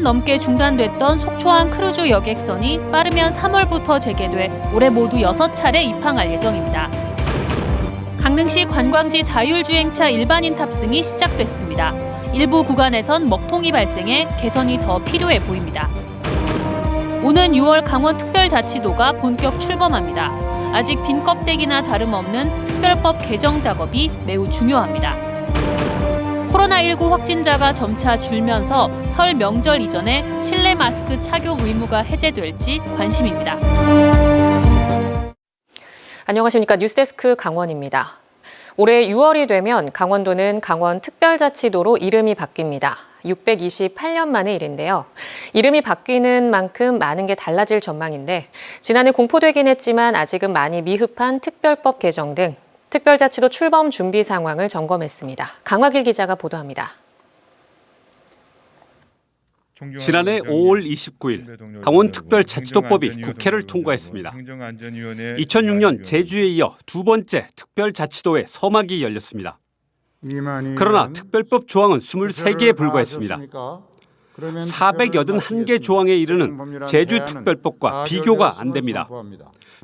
넘게 중단됐던 속초항 크루즈 여객선이 빠르면 3월부터 재개돼 올해 모두 6차례 입항할 예정입니다. 강릉시 관광지 자율주행차 일반인 탑승이 시작됐습니다. 일부 구간에선 먹통이 발생해 개선이 더 필요해 보입니다. 오는 6월 강원특별자치도가 본격 출범합니다. 아직 빈 껍데기나 다름없는 특별법 개정 작업이 매우 중요합니다. 코로나19 확진자가 점차 줄면서 설 명절 이전에 실내 마스크 착용 의무가 해제될지 관심입니다. 안녕하십니까. 뉴스데스크 강원입니다. 올해 6월이 되면 강원도는 강원특별자치도로 이름이 바뀝니다. 628년 만의 일인데요. 이름이 바뀌는 만큼 많은 게 달라질 전망인데 지난해 공포되긴 했지만 아직은 많이 미흡한 특별법 개정 등 특별자치도 출범 준비 상황을 점검했습니다. 강화길 기자가 보도합니다. 지난해 5월 29일 강원특별자치도법이 국회를 통과했습니다. 2006년 제주에 이어 두 번째 특별자치도의 서막이 열렸습니다. 그러나 특별법 조항은 23개에 불과했습니다. 481개 조항에 이르는 제주특별법과 비교가 안 됩니다.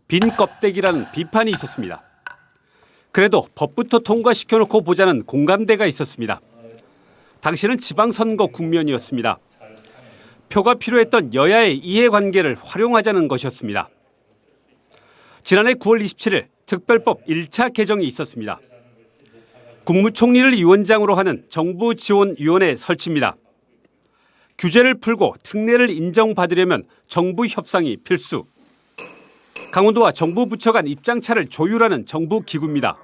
빈 껍데기라는 비판이 있었습니다. 그래도 법부터 통과시켜놓고 보자는 공감대가 있었습니다. 당시는 지방선거 국면이었습니다. 표가 필요했던 여야의 이해관계를 활용하자는 것이었습니다. 지난해 9월 27일 특별법 1차 개정이 있었습니다. 국무총리를 위원장으로 하는 정부지원위원회 설치입니다. 규제를 풀고 특례를 인정받으려면 정부 협상이 필수. 강원도와 정부 부처 간 입장차를 조율하는 정부 기구입니다.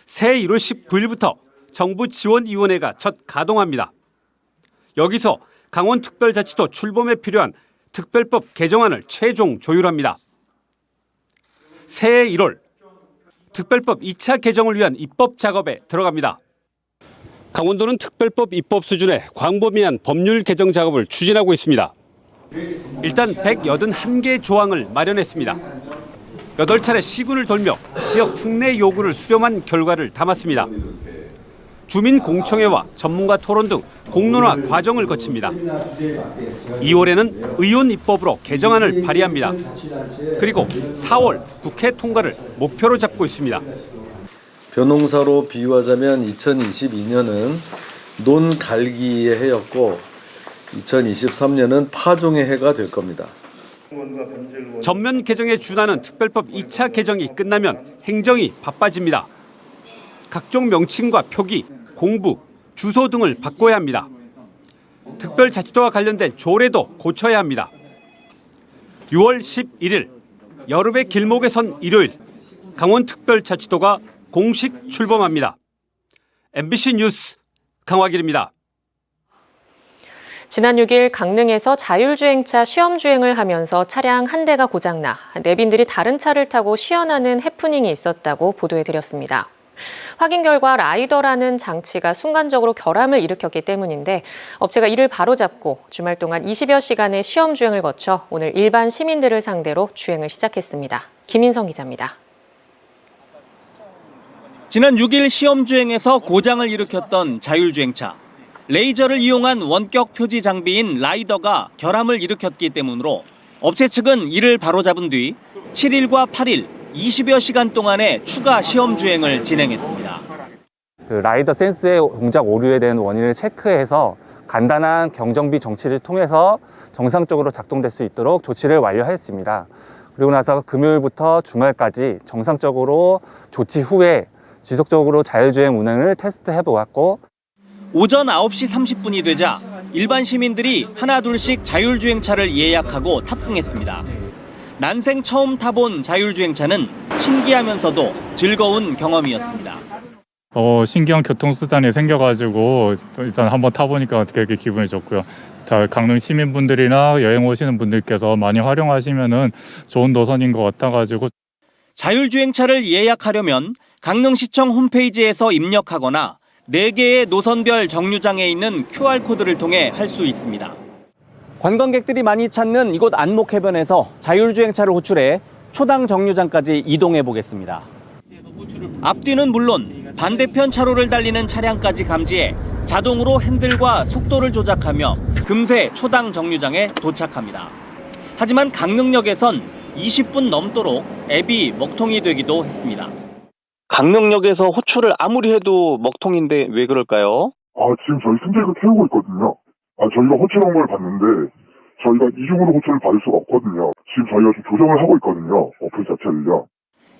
새해 1월 19일부터 정부지원위원회가 첫 가동합니다. 여기서 강원특별자치도 출범에 필요한 특별법 개정안을 최종 조율합니다. 새해 1월 특별법 2차 개정을 위한 입법 작업에 들어갑니다. 강원도는 특별법 입법 수준의 광범위한 법률 개정 작업을 추진하고 있습니다. 일단 181개 조항을 마련했습니다. 8차례 시군을 돌며 지역 특례 요구를 수렴한 결과를 담았습니다. 주민공청회와 전문가 토론 등 공론화 과정을 거칩니다. 2월에는 의원 입법으로 개정안을 발의합니다. 그리고 4월 국회 통과를 목표로 잡고 있습니다. 벼농사로 비유하자면 2022년은 논갈기의 해였고 2023년은 파종의 해가 될 겁니다. 전면 개정에 준하는 특별법 2차 개정이 끝나면 행정이 바빠집니다. 각종 명칭과 표기, 공부, 주소 등을 바꿔야 합니다. 특별자치도와 관련된 조례도 고쳐야 합니다. 6월 11일 여름의 길목에 선 일요일 강원특별자치도가 공식 출범합니다. MBC 뉴스 강화길입니다. 지난 6일 강릉에서 자율주행차 시험주행을 하면서 차량 한 대가 고장나 내빈들이 다른 차를 타고 시연하는 해프닝이 있었다고 보도해드렸습니다. 확인 결과 라이더라는 장치가 순간적으로 결함을 일으켰기 때문인데 업체가 이를 바로잡고 주말 동안 20여 시간의 시험주행을 거쳐 오늘 일반 시민들을 상대로 주행을 시작했습니다. 김인성 기자입니다. 지난 6일 시험주행에서 고장을 일으켰던 자율주행차. 레이저를 이용한 원격 표지 장비인 라이더가 결함을 일으켰기 때문으로 업체 측은 이를 바로잡은 뒤 7일과 8일 20여 시간 동안의 추가 시험 주행을 진행했습니다. 라이더 센스의 동작 오류에 대한 원인을 체크해서 간단한 경정비 정치를 통해서 정상적으로 작동될 수 있도록 조치를 완료했습니다. 그리고 나서 금요일부터 주말까지 정상적으로 조치 후에 지속적으로 자율주행 운행을 테스트해 보았고 오전 9시 30분이 되자 일반 시민들이 하나둘씩 자율주행차를 예약하고 탑승했습니다. 난생 처음 타본 자율주행차는 신기하면서도 즐거운 경험이었습니다. 신기한 교통수단이 생겨가지고 일단 한번 타보니까 되게 기분이 좋고요. 강릉 시민분들이나 여행 오시는 분들께서 많이 활용하시면은 좋은 노선인 것 같아가지고. 자율주행차를 예약하려면 강릉시청 홈페이지에서 입력하거나 4개의 노선별 정류장에 있는 QR코드를 통해 할 수 있습니다. 관광객들이 많이 찾는 이곳 안목해변에서 자율주행차를 호출해 초당 정류장까지 이동해 보겠습니다. 앞뒤는 물론 반대편 차로를 달리는 차량까지 감지해 자동으로 핸들과 속도를 조작하며 금세 초당 정류장에 도착합니다. 하지만 강릉역에선 20분 넘도록 앱이 먹통이 되기도 했습니다. 강릉역에서 호출을 아무리 해도 먹통인데 왜 그럴까요? 지금 저희 승객을 태우고 있거든요. 저희가 호출 항목을 봤는데 저희가 이중으로 호출을 받을 수가 없거든요. 지금 저희가 좀 조정을 하고 있거든요. 어플 자체를요.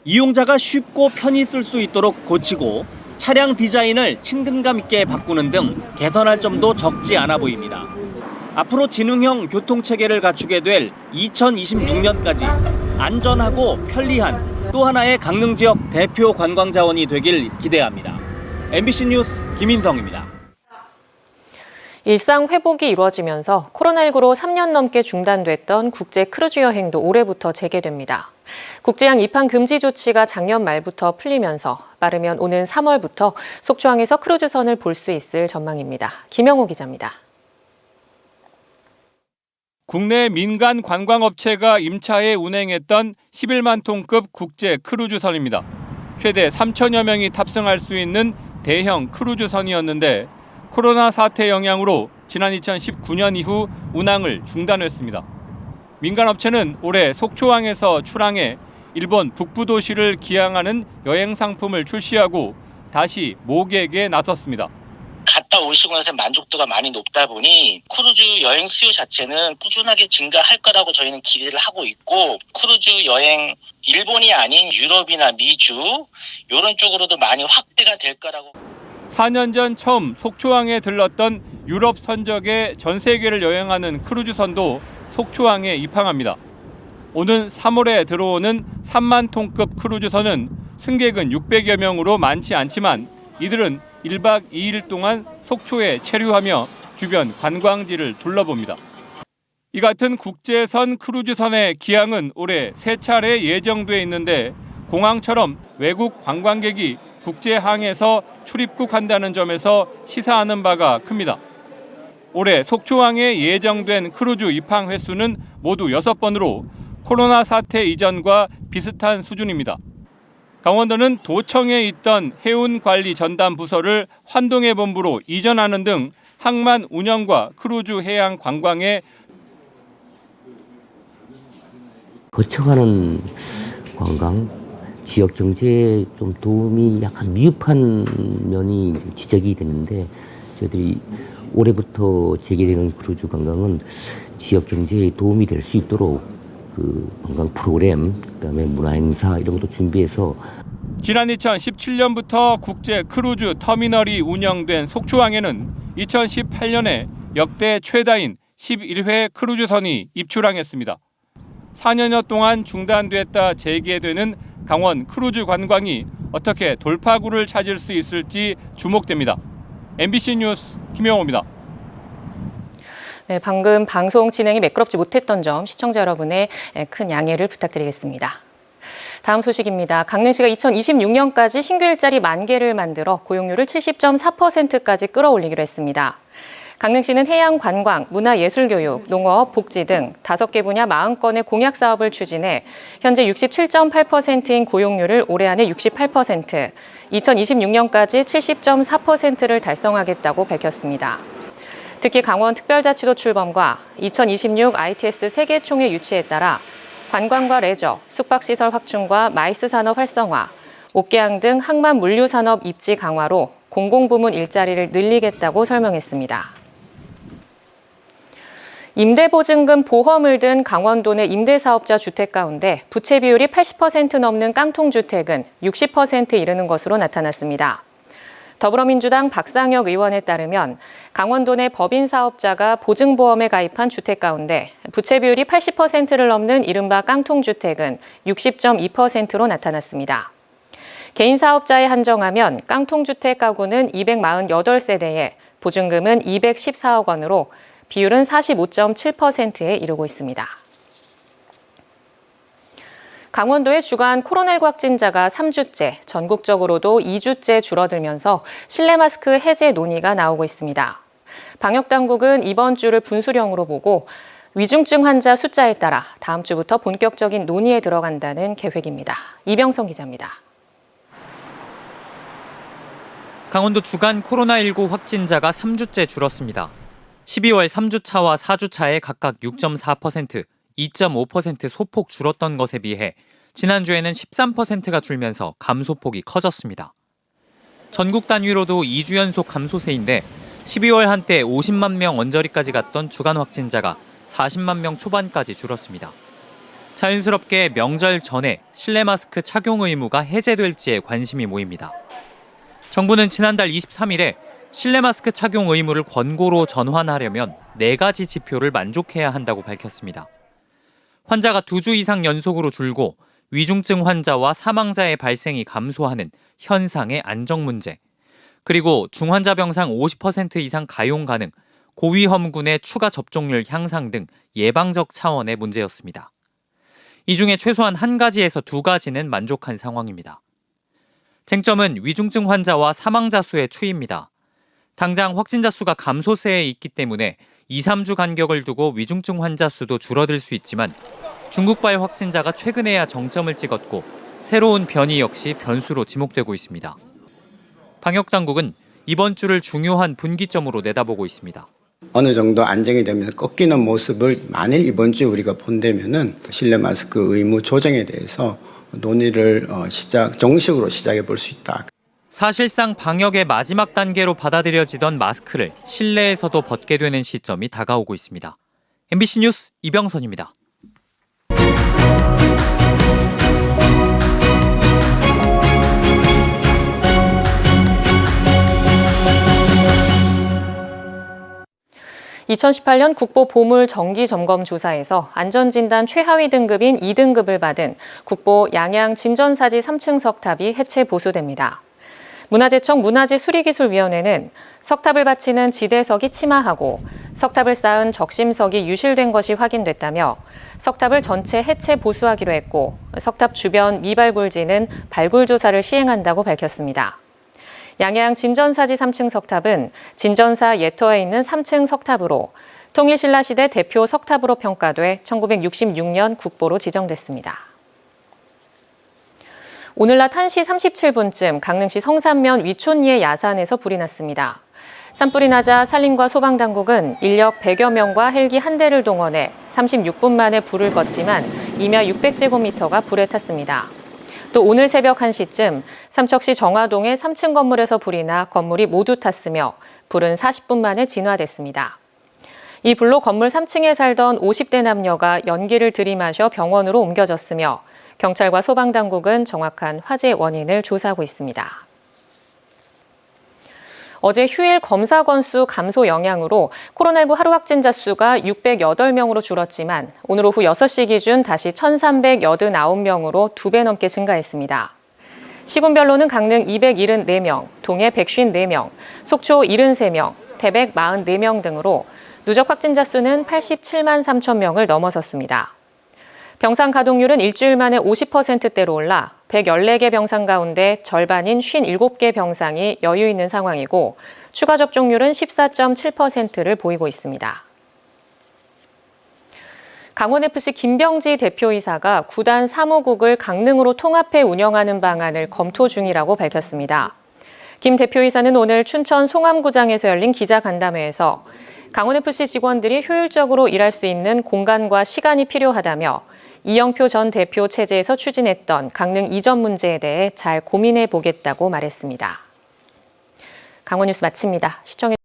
이용자가 쉽고 편히 쓸 수 있도록 고치고 차량 디자인을 친근감 있게 바꾸는 등 개선할 점도 적지 않아 보입니다. 앞으로 지능형 교통체계를 갖추게 될 2026년까지 안전하고 편리한 또 하나의 강릉 지역 대표 관광자원이 되길 기대합니다. MBC 뉴스 김인성입니다. 일상 회복이 이루어지면서 코로나19로 3년 넘게 중단됐던 국제 크루즈 여행도 올해부터 재개됩니다. 국제양 입항 금지 조치가 작년 말부터 풀리면서 빠르면 오는 3월부터 속초항에서 크루즈선을 볼 수 있을 전망입니다. 김영호 기자입니다. 국내 민간 관광업체가 임차해 운행했던 11만 톤급 국제 크루즈선입니다. 최대 3천여 명이 탑승할 수 있는 대형 크루즈선이었는데 코로나 사태 영향으로 지난 2019년 이후 운항을 중단했습니다. 민간업체는 올해 속초항에서 출항해 일본 북부 도시를 기항하는 여행 상품을 출시하고 다시 모객에 나섰습니다. 갔다 오시고 나서 만족도가 많이 높다 보니 크루즈 여행 수요 자체는 꾸준하게 증가할 거라고 저희는 기대를 하고 있고, 크루즈 여행 일본이 아닌 유럽이나 미주 이런 쪽으로도 많이 확대가 될 거라고. 4년 전 처음 속초항에 들렀던 유럽 선적의 전 세계를 여행하는 크루즈선도 속초항에 입항합니다. 오는 3월에 들어오는 3만 톤급 크루즈선은 승객은 600여 명으로 많지 않지만 이들은 1박 2일 동안 속초에 체류하며 주변 관광지를 둘러봅니다. 이 같은 국제선 크루즈선의 기항은 올해 3차례 예정돼 있는데 공항처럼 외국 관광객이 국제항에서 출입국한다는 점에서 시사하는 바가 큽니다. 올해 속초항에 예정된 크루즈 입항 횟수는 모두 6번으로 코로나 사태 이전과 비슷한 수준입니다. 강원도는 도청에 있던 해운관리 전담 부서를 환동해 본부로 이전하는 등 항만 운영과 크루즈 해양 관광에 거쳐가는 관광, 지역 경제에 좀 도움이 약간 미흡한 면이 지적이 되는데, 저희들이 올해부터 재개되는 크루즈 관광은 지역 경제에 도움이 될 수 있도록 그 관광 프로그램, 그다음에 문화 행사 이런 것도 준비해서. 지난 2017년부터 국제 크루즈 터미널이 운영된 속초항에는 2018년에 역대 최다인 11회 크루즈선이 입출항했습니다. 4년여 동안 중단됐다 재개되는 강원 크루즈 관광이 어떻게 돌파구를 찾을 수 있을지 주목됩니다. MBC 뉴스 김영호입니다. 네, 방금 방송 진행이 매끄럽지 못했던 점 시청자 여러분의 큰 양해를 부탁드리겠습니다. 다음 소식입니다. 강릉시가 2026년까지 신규 일자리 10,000개를 만들어 고용률을 70.4%까지 끌어올리기로 했습니다. 강릉시는 해양 관광, 문화예술교육, 농업, 복지 등 5개 분야 40건의 공약 사업을 추진해 현재 67.8%인 고용률을 올해 안에 68%, 2026년까지 70.4%를 달성하겠다고 밝혔습니다. 특히 강원특별자치도 출범과 2026 ITS 세계총회 유치에 따라 관광과 레저, 숙박시설 확충과 마이스 산업 활성화, 옥계항 등 항만 물류산업 입지 강화로 공공부문 일자리를 늘리겠다고 설명했습니다. 임대보증금 보험을 든 강원도 내 임대사업자 주택 가운데 부채 비율이 80% 넘는 깡통주택은 60%에 이르는 것으로 나타났습니다. 더불어민주당 박상혁 의원에 따르면 강원도 내 법인 사업자가 보증보험에 가입한 주택 가운데 부채 비율이 80%를 넘는 이른바 깡통주택은 60.2%로 나타났습니다. 개인 사업자에 한정하면 깡통주택 가구는 248세대에 보증금은 214억 원으로 비율은 45.7%에 이르고 있습니다. 강원도의 주간 코로나19 확진자가 3주째, 전국적으로도 2주째 줄어들면서 실내 마스크 해제 논의가 나오고 있습니다. 방역당국은 이번 주를 분수령으로 보고 위중증 환자 숫자에 따라 다음 주부터 본격적인 논의에 들어간다는 계획입니다. 이병성 기자입니다. 강원도 주간 코로나19 확진자가 3주째 줄었습니다. 12월 3주차와 4주차에 각각 6.4%, 2.5% 소폭 줄었던 것에 비해 지난주에는 13%가 줄면서 감소폭이 커졌습니다. 전국 단위로도 2주 연속 감소세인데 12월 한때 50만 명 언저리까지 갔던 주간 확진자가 40만 명 초반까지 줄었습니다. 자연스럽게 명절 전에 실내 마스크 착용 의무가 해제될지에 관심이 모입니다. 정부는 지난달 23일에 실내 마스크 착용 의무를 권고로 전환하려면 4가지 지표를 만족해야 한다고 밝혔습니다. 환자가 2주 이상 연속으로 줄고 위중증 환자와 사망자의 발생이 감소하는 현상의 안정 문제, 그리고 중환자 병상 50% 이상 가용 가능, 고위험군의 추가 접종률 향상 등 예방적 차원의 문제였습니다. 이 중에 최소한 1가지에서 2가지는 만족한 상황입니다. 쟁점은 위중증 환자와 사망자 수의 추이입니다. 당장 확진자 수가 감소세에 있기 때문에 2, 3주 간격을 두고 위중증 환자 수도 줄어들 수 있지만 중국발 확진자가 최근에야 정점을 찍었고 새로운 변이 역시 변수로 지목되고 있습니다. 방역당국은 이번 주를 중요한 분기점으로 내다보고 있습니다. 어느 정도 안정이 되면서 꺾이는 모습을 만일 이번 주에 우리가 본다면은 실내 마스크 의무 조정에 대해서 논의를 정식으로 시작해 볼 수 있다. 사실상 방역의 마지막 단계로 받아들여지던 마스크를 실내에서도 벗게 되는 시점이 다가오고 있습니다. MBC 뉴스 이병선입니다. (2018년) 국보 보물 정기 점검 조사에서 안전진단 최하위 등급인 2등급을 받은 국보 양양 진전사지 3층 석탑이 해체 보수됩니다. 문화재청 문화재수리기술위원회는 석탑을 받치는 지대석이 침하하고 석탑을 쌓은 적심석이 유실된 것이 확인됐다며 석탑을 전체 해체 보수하기로 했고 석탑 주변 미발굴지는 발굴 조사를 시행한다고 밝혔습니다. 양양 진전사지 3층 석탑은 진전사 예터에 있는 3층 석탑으로 통일신라 시대 대표 석탑으로 평가돼 1966년 국보로 지정됐습니다. 오늘 낮 1시 37분쯤 강릉시 성산면 위촌리의 야산에서 불이 났습니다. 산불이 나자 산림과 소방당국은 인력 100여 명과 헬기 1대를 동원해 36분 만에 불을 껐지만 임야 600제곱미터가 불에 탔습니다. 또 오늘 새벽 1시쯤 삼척시 정화동의 3층 건물에서 불이 나 건물이 모두 탔으며 불은 40분 만에 진화됐습니다. 이 불로 건물 3층에 살던 50대 남녀가 연기를 들이마셔 병원으로 옮겨졌으며 경찰과 소방당국은 정확한 화재 원인을 조사하고 있습니다. 어제 휴일 검사 건수 감소 영향으로 코로나19 하루 확진자 수가 608명으로 줄었지만 오늘 오후 6시 기준 다시 1,389명으로 2배 넘게 증가했습니다. 시군별로는 강릉 274명, 동해 154명, 속초 73명, 태백 44명 등으로 누적 확진자 수는 87만 3천 명을 넘어섰습니다. 병상 가동률은 일주일 만에 50%대로 올라 114개 병상 가운데 절반인 57개 병상이 여유 있는 상황이고 추가 접종률은 14.7%를 보이고 있습니다. 강원FC 김병지 대표이사가 구단 사무국을 강릉으로 통합해 운영하는 방안을 검토 중이라고 밝혔습니다. 김 대표이사는 오늘 춘천 송암구장에서 열린 기자간담회에서 강원FC 직원들이 효율적으로 일할 수 있는 공간과 시간이 필요하다며 이영표 전 대표 체제에서 추진했던 강릉 이전 문제에 대해 잘 고민해 보겠다고 말했습니다. 강원 뉴스 마칩니다. 시청해